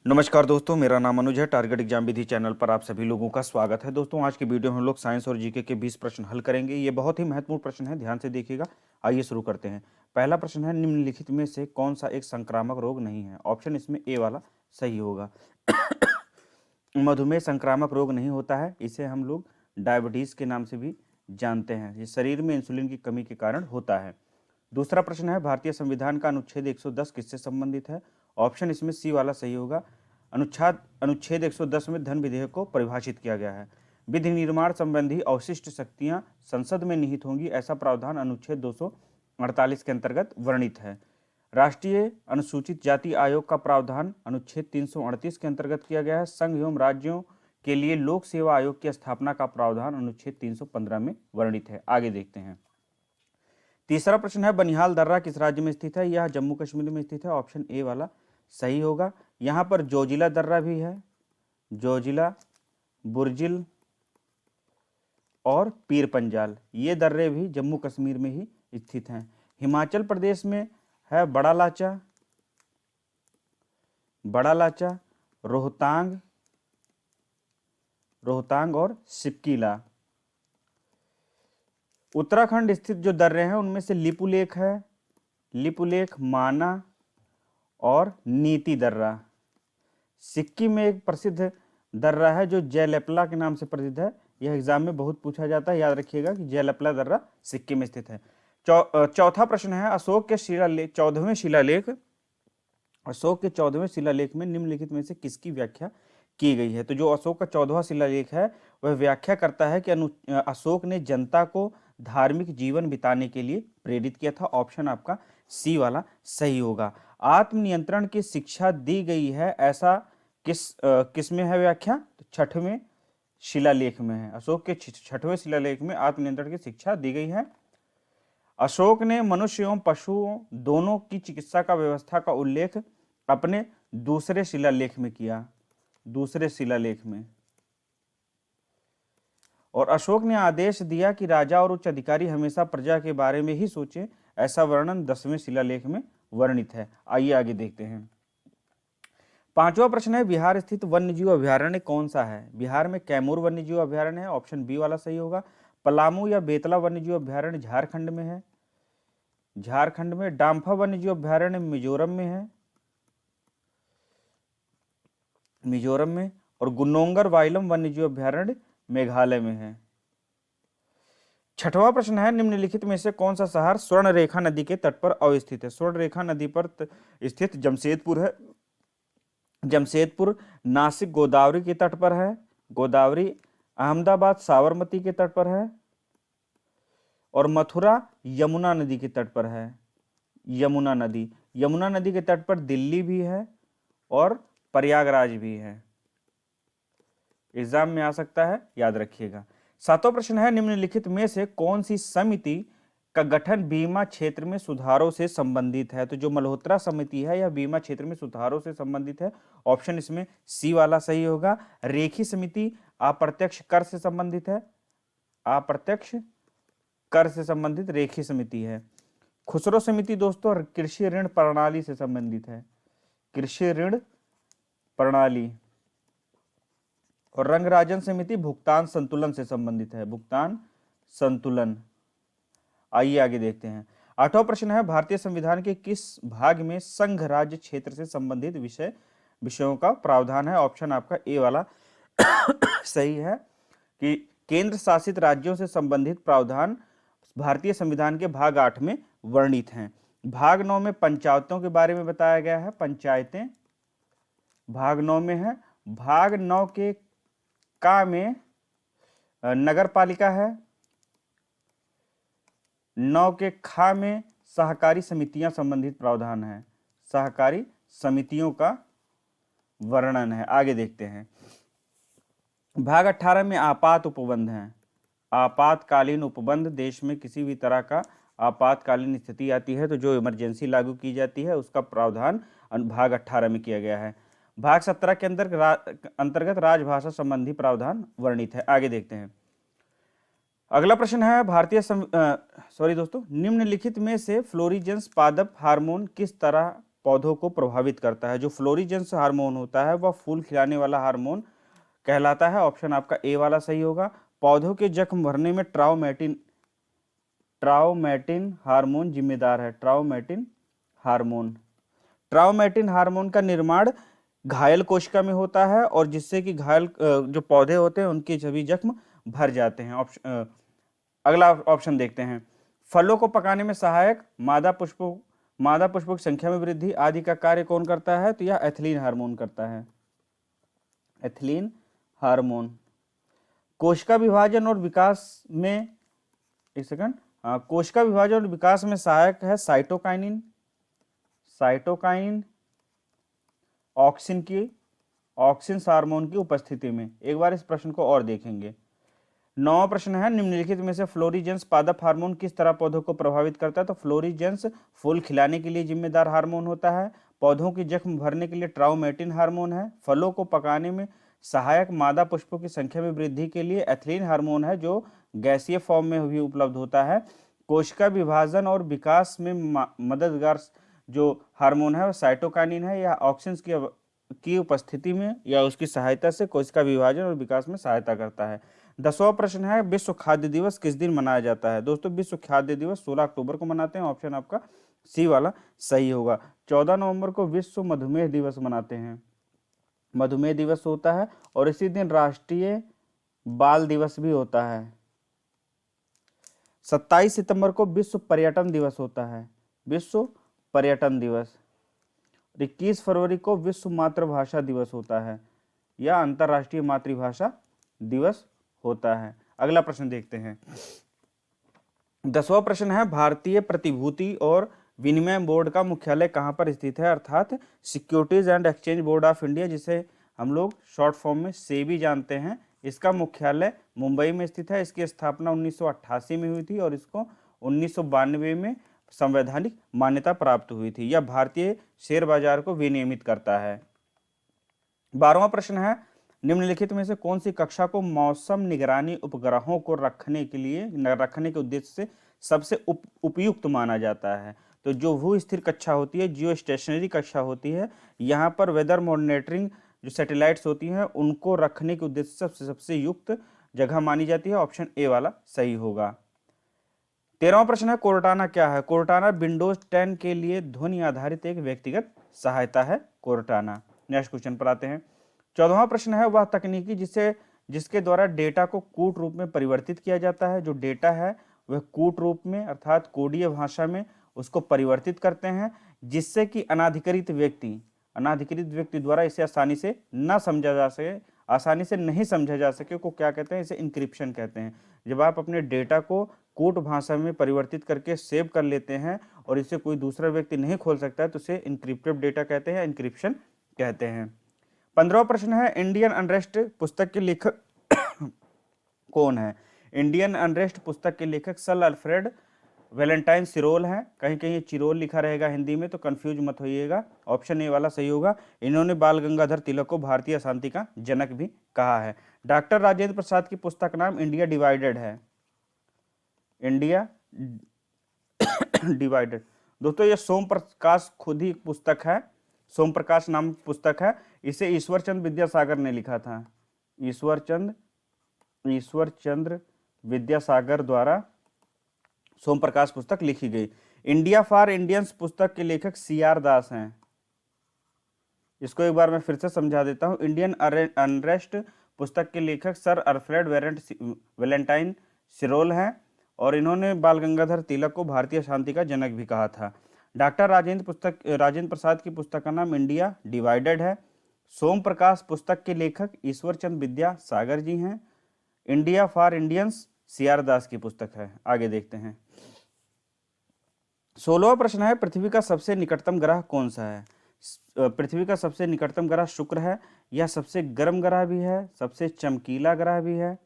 नमस्कार दोस्तों, मेरा नाम अनुज है। टारगेट एग्जाम विधि चैनल पर आप सभी लोगों का स्वागत है। दोस्तों, आज की वीडियो में हम लोग साइंस और जीके के 20 प्रश्न हल करेंगे। ये बहुत ही महत्वपूर्ण प्रश्न है, ध्यान से देखिएगा। आइए शुरू करते हैं। पहला प्रश्न है, निम्नलिखित में से कौन सा एक संक्रामक रोग नहीं है? ऑप्शन इसमें ए वाला सही होगा। मधुमेह संक्रामक रोग नहीं होता है, इसे हम लोग डायबिटीज के नाम से भी जानते हैं। ये शरीर में इंसुलिन की कमी के कारण होता है। दूसरा प्रश्न है, भारतीय संविधान का अनुच्छेद 110 किससे संबंधित है? ऑप्शन इसमें सी वाला सही होगा। अनुच्छेद 110 में धन विधेयक को परिभाषित किया गया है। विधि निर्माण संबंधी अवशिष्ट शक्तियां संसद में निहित होंगी, ऐसा प्रावधान अनुच्छेद 248 के अंतर्गत वर्णित है। राष्ट्रीय अनुसूचित जाति आयोग का प्रावधान अनुच्छेद 338 के अंतर्गत किया गया है। संघ एवं राज्यों के लिए लोक सेवा आयोग की स्थापना का प्रावधान अनुच्छेद 315 में वर्णित है। आगे देखते हैं। तीसरा प्रश्न है, बनिहाल दर्रा किस राज्य में स्थित है? यह जम्मू कश्मीर में स्थित है। ऑप्शन ए वाला सही होगा। यहाँ पर जोजिला दर्रा भी है, जोजिला, बुर्जिल और पीर पंजाल, ये दर्रे भी जम्मू कश्मीर में ही स्थित हैं। हिमाचल प्रदेश में है बड़ा लाचा, रोहतांग और सिपकीला। उत्तराखंड स्थित जो दर्रे हैं उनमें से लिपुलेख है, लिपुलेख, माना और नीति दर्रा। सिक्किम में एक प्रसिद्ध दर्रा है जो जयलेपला के नाम से प्रसिद्ध है। यह एग्जाम में बहुत पूछा जाता है, याद रखिएगा कि जयलेपला दर्रा सिक्किम में स्थित है। चौथा प्रश्न है, अशोक के 14वें शिलालेख में निम्नलिखित में से किसकी व्याख्या की गई है? तो जो अशोक का 14वां शिलालेख है वह व्याख्या करता है कि अशोक ने जनता को धार्मिक जीवन बिताने के लिए प्रेरित किया था। ऑप्शन आपका सी वाला सही होगा। आत्मनियंत्रण की शिक्षा दी गई है, ऐसा किस में है व्याख्या? तो 6वें शिलालेख में है। अशोक के 6वें शिलालेख में आत्मनियंत्रण की शिक्षा दी गई है। अशोक ने मनुष्य एवं पशुओं दोनों की चिकित्सा का व्यवस्था का उल्लेख अपने दूसरे शिलालेख में किया, दूसरे शिलालेख में। और अशोक ने आदेश दिया कि राजा और उच्च अधिकारी हमेशा प्रजा के बारे में ही सोचें, ऐसा वर्णन 10वें शिलालेख में वर्णित है। आइए आगे देखते हैं। पांचवा प्रश्न है, बिहार स्थित वन्यजीव अभ्यारण्य कौन सा है? बिहार में कैमूर वन्यजीव अभ्यारण्य है। ऑप्शन बी वाला सही होगा। पलामू या बेतला वन्यजीव अभ्यारण्य झारखंड में है, झारखंड में। डाम्फा वन्यजीव अभ्यारण्य मिजोरम में है, मिजोरम में। और गुन्नोंगर वाइलम वन्यजीव अभ्यारण्य मेघालय में है। छठवां प्रश्न है, निम्नलिखित में से कौन सा शहर स्वर्णरेखा नदी के तट पर अवस्थित है? स्वर्णरेखा नदी पर स्थित जमशेदपुर है। जमशेदपुर नासिक गोदावरी के तट पर है, गोदावरी। अहमदाबाद साबरमती के तट पर है। और मथुरा यमुना नदी के तट पर है, यमुना नदी के तट पर दिल्ली भी है और प्रयागराज भी है। एग्जाम में आ सकता है, याद रखिएगा। सातवां प्रश्न है, निम्नलिखित में से कौन सी समिति का गठन बीमा क्षेत्र में सुधारों से संबंधित है? तो जो मल्होत्रा समिति है यह बीमा क्षेत्र में सुधारों से संबंधित है। ऑप्शन इसमें सी वाला सही होगा। रेखी समिति अप्रत्यक्ष कर से संबंधित है, अप्रत्यक्ष कर से संबंधित रेखी समिति है। खुसरो समिति दोस्तों कृषि ऋण प्रणाली से संबंधित है, कृषि ऋण प्रणाली। और रंगराजन समिति भुगतान संतुलन से संबंधित है, भुगतान संतुलन। आइए आगे देखते हैं। आठवां प्रश्न है, भारतीय संविधान के किस भाग में संघ राज्य क्षेत्र से संबंधित विषयों का प्रावधान है? ऑप्शन आपका ए वाला सही है कि केंद्र शासित राज्यों से संबंधित प्रावधान भारतीय संविधान के भाग 8 में वर्णित हैं। भाग 9 में पंचायतों के बारे में बताया गया है, पंचायतें भाग 9 में है। भाग 9 के का में नगर पालिका है। 9 के खा में सहकारी समितियां संबंधित प्रावधान है, सहकारी समितियों का वर्णन है। आगे देखते हैं। भाग 18 में आपात उपबंध है, आपातकालीन उपबंध। देश में किसी भी तरह का आपातकालीन स्थिति आती है तो जो इमरजेंसी लागू की जाती है उसका प्रावधान भाग 18 में किया गया है। भाग 17 के अंतर्गत राजभाषा संबंधी प्रावधान वर्णित है। आगे देखते हैं। अगला प्रश्न है, निम्नलिखित में से फ्लोरिजेंस पादप हार्मोन किस तरह पौधों को प्रभावित करता है? जो फ्लोरिजेंस हार्मोन होता है वह फूल खिलाने वाला हार्मोन कहलाता है। ऑप्शन आपका ए वाला सही होगा। पौधों के जख्म भरने में ट्राउमेटिन हार्मोन जिम्मेदार है। ट्राउमेटिन हार्मोन का निर्माण घायल कोशिका में होता है और जिससे कि घायल जो पौधे होते हैं उनके सभी जख्म भर जाते हैं। अगला ऑप्शन देखते हैं। फलों को पकाने में सहायक मादा पुष्पों की संख्या में वृद्धि आदि का कार्य कौन करता है? तो यह एथिलीन हार्मोन करता है। Ethylene hormone. कोशिका विभाजन और विकास में, एक सेकंड, कोशिका विभाजन और विकास में सहायक है साइटोकाइनिन ऑक्सिन हार्मोन की उपस्थिति में। एक बार इस प्रश्न को और देखेंगे। 9वां प्रश्न है, निम्नलिखित में से फ्लोरिजेंस पादप हार्मोन किस तरह पौधों को प्रभावित करता है? तो फ्लोरिजेंस फूल खिलाने के लिए जिम्मेदार हार्मोन होता है। पौधों की जख्म भरने के लिए ट्राउमेटिन हार्मोन है। फलों को पकाने में सहायक मादा पुष्पों की संख्या में वृद्धि के लिए एथिलीन हार्मोन है, जो गैसीय फॉर्म में भी उपलब्ध होता है। कोशिका विभाजन और विकास में मददगार जो हार्मोन है वह साइटोकाइनिन है। यह ऑक्सिन की उपस्थिति में या उसकी सहायता से कोशिका विभाजन और विकास में सहायता करता है। 10वां प्रश्न है, विश्व खाद्य दिवस किस दिन मनाया जाता है? दोस्तों, विश्व खाद्य दिवस 16 अक्टूबर को मनाते हैं। ऑप्शन आपका सी वाला सही होगा। 14 नवंबर को विश्व मधुमेह दिवस मनाते हैं। मधुमेह दिवस होता है और इसी दिन राष्ट्रीय बाल दिवस भी होता है। 27 सितंबर को विश्व पर्यटन दिवस होता है। विश्व पर्यटन दिवस। 21 फरवरी को विश्व मातृभाषा दिवस होता है या अंतर्राष्ट्रीय मातृभाषा दिवस होता है। अगला प्रश्न देखते हैं। 10वां प्रश्न है, भारतीय प्रतिभूति और विनिमय बोर्ड का मुख्यालय कहां पर स्थित है? अर्थात securities and exchange board of India, जिसे हम लोग शॉर्ट फॉर्म में सेबी जानते हैं, इसका मुख्यालय मुंबई में स्थित है। इसकी स्थापना 1988 में हुई थी और इसको 1992 में संवैधानिक मान्यता प्राप्त हुई थी। यह भारतीय शेयर बाजार को विनियमित करता है। 12वां प्रश्न है, निम्नलिखित में से कौन सी कक्षा को मौसम निगरानी उपग्रहों को रखने के उद्देश्य से सबसे उपयुक्त माना जाता है? तो जो भू स्थिर कक्षा होती है, जियो स्टेशनरी कक्षा होती है, यहाँ पर वेदर मॉनिटरिंग जो सैटेलाइट्स होती हैं उनको रखने के उद्देश्य से सबसे युक्त जगह मानी जाती है। ऑप्शन ए वाला सही होगा। 13वां प्रश्न है, कोर्टाना क्या है? कोर्टाना विंडोज 10 के लिए ध्वनि आधारित एक व्यक्तिगत सहायता है कोर्टाना। नेक्स्ट क्वेश्चन पर आते हैं। 14वां प्रश्न है, वह तकनीकी जिसके द्वारा डेटा को कूट रूप में परिवर्तित किया जाता है। जो डेटा है वह कूट रूप में अर्थात कोडीय भाषा में उसको परिवर्तित करते हैं, जिससे कि अनाधिकृत व्यक्ति द्वारा इसे आसानी से नहीं समझा जा सके को क्या कहते हैं? इसे इंक्रिप्शन कहते हैं। जब आप अपने डेटा को कूट भाषा में परिवर्तित करके सेव कर लेते हैं और इसे कोई दूसरा व्यक्ति नहीं खोल सकता है तो इसे इंक्रिप्टेड डेटा कहते हैं, इंक्रिप्शन कहते हैं। 15वां प्रश्न है, इंडियन अनरेस्ट पुस्तक के लेखक कौन है? इंडियन अनरेस्ट पुस्तक के लेखक सर अल्फ्रेड वैलेंटाइन सिरोल हैं। कहीं कहीं चिरोल लिखा रहेगा हिंदी में, तो कंफ्यूज मत होइएगा। ऑप्शन ए वाला सही होगा। इन्होंने बाल गंगाधर तिलक को भारतीय शांति का जनक भी कहा है। डॉक्टर राजेंद्र प्रसाद की पुस्तक नाम इंडिया डिवाइडेड है। India divided. दोस्तों, ये सोम प्रकाश खुद ही पुस्तक है। सोम प्रकाश नाम पुस्तक है। इसे ईश्वरचंद्र विद्यासागर ने लिखा था। ईश्वरचंद्र विद्यासागर द्वारा सोम प्रकाश पुस्तक लिखी गई। इंडिया फॉर इंडियंस पुस्तक के लेखक CR दास हैं। इसको एक बार मैं फिर से समझा देता हूं। इंडियन अनरेस्ट पुस्तक के लेखक सर अल्फ्रेड वैलेंटाइन सिरोल हैं और इन्होंने बाल गंगाधर तिलक को भारतीय शांति का जनक भी कहा था। डॉक्टर राजेंद्र प्रसाद की पुस्तक का नाम इंडिया डिवाइडेड है। सोम प्रकाश पुस्तक के लेखक ईश्वरचंद्र विद्यासागर जी हैं। इंडिया फॉर इंडियंस CR दास की पुस्तक है। आगे देखते हैं। 16वां प्रश्न है, पृथ्वी का सबसे निकटतम ग्रह कौन सा है? पृथ्वी का सबसे निकटतम ग्रह शुक्र है। यह सबसे गर्म ग्रह भी है, सबसे चमकीला ग्रह भी है।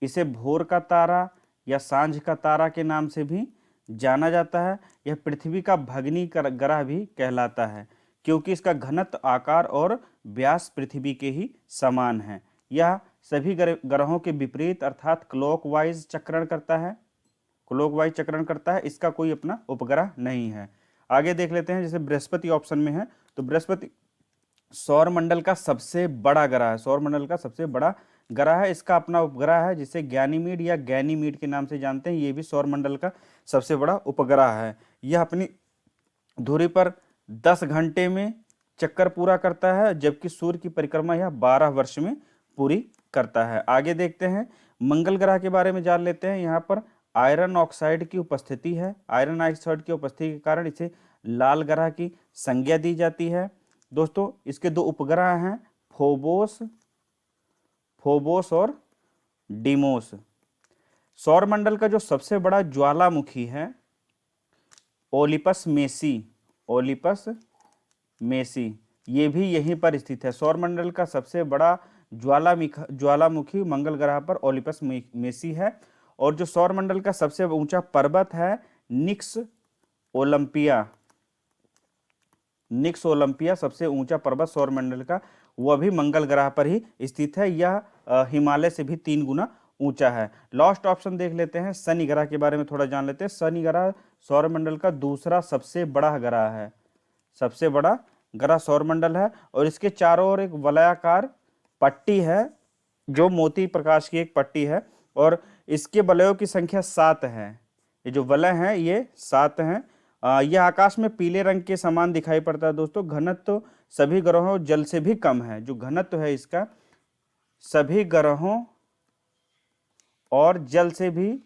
इसे भोर का तारा या सांझ का तारा के नाम से भी जाना जाता है। यह पृथ्वी का भग्नी ग्रह भी कहलाता है क्योंकि इसका घनत्व, आकार और व्यास पृथ्वी के ही समान है। यह सभी ग्रहों के विपरीत अर्थात क्लॉकवाइज चक्रण करता है। इसका कोई अपना उपग्रह नहीं है। आगे देख लेते हैं, जैसे बृहस्पति ऑप्शन में है, तो बृहस्पति सौरमंडल का सबसे बड़ा ग्रह है, सौरमंडल का सबसे बड़ा ग्रह है। इसका अपना उपग्रह है जिसे गैनीमीड या गैनीमीड के नाम से जानते हैं। ये भी सौरमंडल का सबसे बड़ा उपग्रह है। यह अपनी धुरी पर 10 घंटे में चक्कर पूरा करता है, जबकि सूर्य की परिक्रमा यह 12 वर्ष में पूरी करता है। आगे देखते हैं, मंगल ग्रह के बारे में जान लेते हैं। यहाँ पर आयरन ऑक्साइड की उपस्थिति है। आयरन ऑक्साइड की उपस्थिति के कारण इसे लाल ग्रह की संज्ञा दी जाती है। दोस्तों इसके दो उपग्रह हैं, फोबोस और डीमोस। सौरमंडल का जो सबसे बड़ा ज्वालामुखी है ओलिपस मेसी, ये भी यहीं पर स्थित है। सौरमंडल का सबसे बड़ा ज्वालामुखी मंगल ग्रह पर ओलिपस मेसी है। और जो सौरमंडल का सबसे ऊंचा पर्वत है निक्स ओलंपिया, सबसे ऊंचा पर्वत सौरमंडल का, वह भी मंगल ग्रह पर ही स्थित है। यह हिमालय से भी 3 गुना ऊंचा है। लास्ट ऑप्शन देख लेते हैं, शनि ग्रह के बारे में थोड़ा जान लेते हैं। शनि ग्रह सौरमंडल का दूसरा सबसे बड़ा ग्रह है, सबसे बड़ा ग्रह सौरमंडल है। और इसके चारों ओर एक वलयाकार पट्टी है, जो मोती प्रकाश की एक पट्टी है, और इसके वलयों की संख्या 7 है। ये जो वलय हैं ये 7 हैं। यह आकाश में पीले रंग के समान दिखाई पड़ता है। दोस्तों घनत्व सभी ग्रहों जल से भी कम है। जो घनत्व है इसका सभी ग्रहों और जल से भी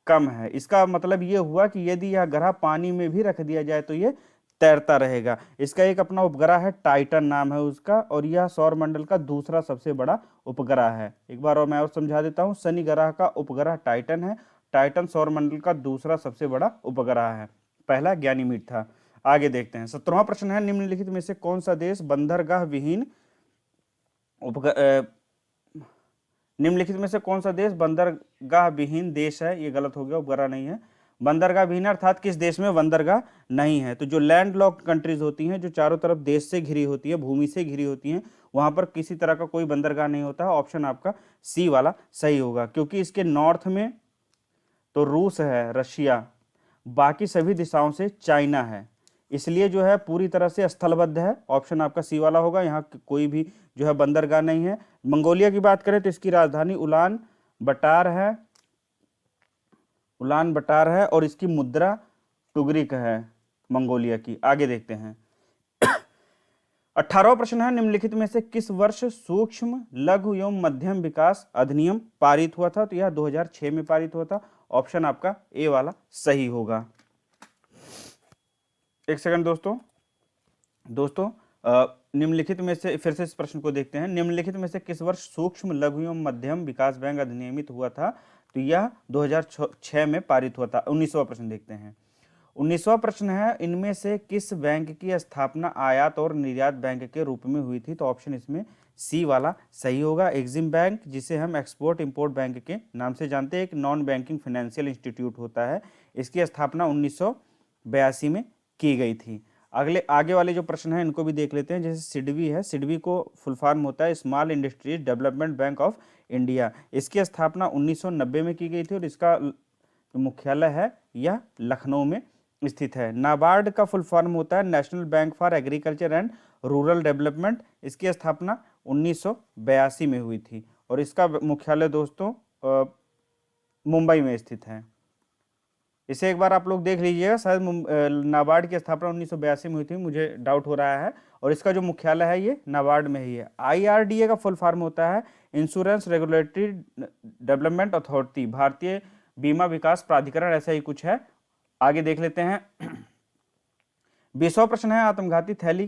कम है। इसका मतलब ये हुआ कि यदि यह ग्रह पानी में भी रख दिया जाए तो ये तैरता रहेगा। इसका एक अपना उपग्रह है, टाइटन नाम है उसका, और यह सौरमंडल का दूसरा सबसे बड़ा उपग्रह है। एक बार और मैं और समझा देता हूं, शनि ग्रह का उपग्रह टाइटन है। टाइटन सौरमंडल का दूसरा सबसे बड़ा उपग्रह है, पहला गैनीमीड था। आगे देखते हैं, 17वां प्रश्न है, निम्नलिखित में से कौन सा देश बंदरगाह विहीन निम्नलिखित में से कौन सा देश बंदरगाह विहीन देश है? ये गलत हो गया, उपग्रह नहीं है। बंदरगाह विहीन अर्थात किस देश में बंदरगाह नहीं है? तो जो लैंड लॉक्ड कंट्रीज होती हैं, जो चारों तरफ देश से घिरी होती है, भूमि से घिरी होती हैं, वहां पर किसी तरह का कोई बंदरगाह नहीं होता है। ऑप्शन आपका सी वाला सही होगा, क्योंकि इसके नॉर्थ में तो रूस है, रशिया, बाकी सभी दिशाओं से चाइना है, इसलिए जो है पूरी तरह से स्थलबद्ध है। ऑप्शन आपका सी वाला होगा, यहाँ कोई भी जो है बंदरगाह नहीं है। मंगोलिया की बात करें तो इसकी राजधानी उलान बटार है और इसकी मुद्रा टुगरिक है मंगोलिया की। आगे देखते हैं, 18वां प्रश्न है, निम्नलिखित में से किस वर्ष सूक्ष्म लघु एवं मध्यम विकास अधिनियम पारित हुआ था? तो यह 2006 में पारित हुआ था। ऑप्शन आपका ए वाला सही होगा। एक सेकंड दोस्तों निम्नलिखित में से फिर से इस प्रश्न को देखते हैं, निम्नलिखित में से किस वर्ष सूक्ष्म लघु एवं मध्यम विकास बैंक अधिनियमित हुआ था? तो यह 2006 में पारित हुआ था। 19वां प्रश्न देखते हैं, 19वां प्रश्न है, इनमें से किस बैंक की स्थापना आयात और निर्यात बैंक के रूप में हुई थी? तो ऑप्शन इसमें सी वाला सही होगा। एग्जिम बैंक, जिसे हम एक्सपोर्ट इंपोर्ट बैंक के नाम से जानते हैं, एक नॉन बैंकिंग फाइनेंशियल इंस्टीट्यूट होता है। इसकी स्थापना 1982 में की गई थी। आगे वाले जो प्रश्न है इनको भी देख लेते हैं। जैसे सिडबी है, सिडबी को फुल फॉर्म होता है small industries development bank of India. इसकी स्थापना 1990 में की गई थी और इसका मुख्यालय है यह लखनऊ में स्थित है। नाबार्ड का फुल फॉर्म होता है national bank for agriculture and rural development. इसकी स्थापना 1982 में हुई थी और इसका मुख्यालय दोस्तों मुंबई में स्थित है। इसे एक बार आप लोग देख लीजिएगा, शायद नाबार्ड की स्थापना 1982 में हुई थी, मुझे डाउट हो रहा है, और इसका जो मुख्यालय है ये नाबार्ड में ही है। IRDA का फुल फॉर्म होता है इंश्योरेंस रेगुलेटरी डेवलपमेंट अथॉरिटी, भारतीय बीमा विकास प्राधिकरण, ऐसा ही कुछ है। आगे देख लेते हैं, 20वां प्रश्न है, आत्मघाती थैली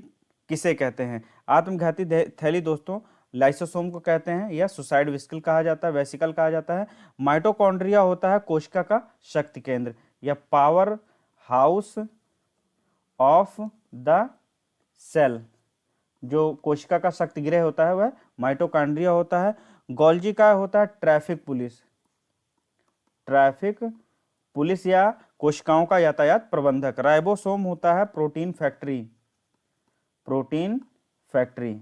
किसे कहते हैं? आत्मघाती थैली दोस्तों लाइसोसोम को कहते हैं, या सुसाइड वेसिकल कहा जाता है। माइटोकॉन्ड्रिया होता है कोशिका का शक्ति केंद्र या power house of the cell. जो कोशिका का शक्ति गृह होता है वह माइटोकॉन्ड्रिया होता है। गोल्जी का होता है ट्रैफिक पुलिस या कोशिकाओं का यातायात प्रबंधक। राइबोसोम होता है प्रोटीन फैक्ट्री।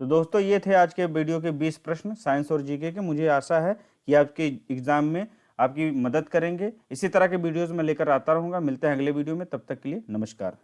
तो दोस्तों ये थे आज के वीडियो के 20 प्रश्न साइंस और जीके के। मुझे आशा है कि आपके एग्जाम में आपकी मदद करेंगे। इसी तरह के वीडियोस मैं लेकर आता रहूँगा। मिलते हैं अगले वीडियो में, तब तक के लिए नमस्कार।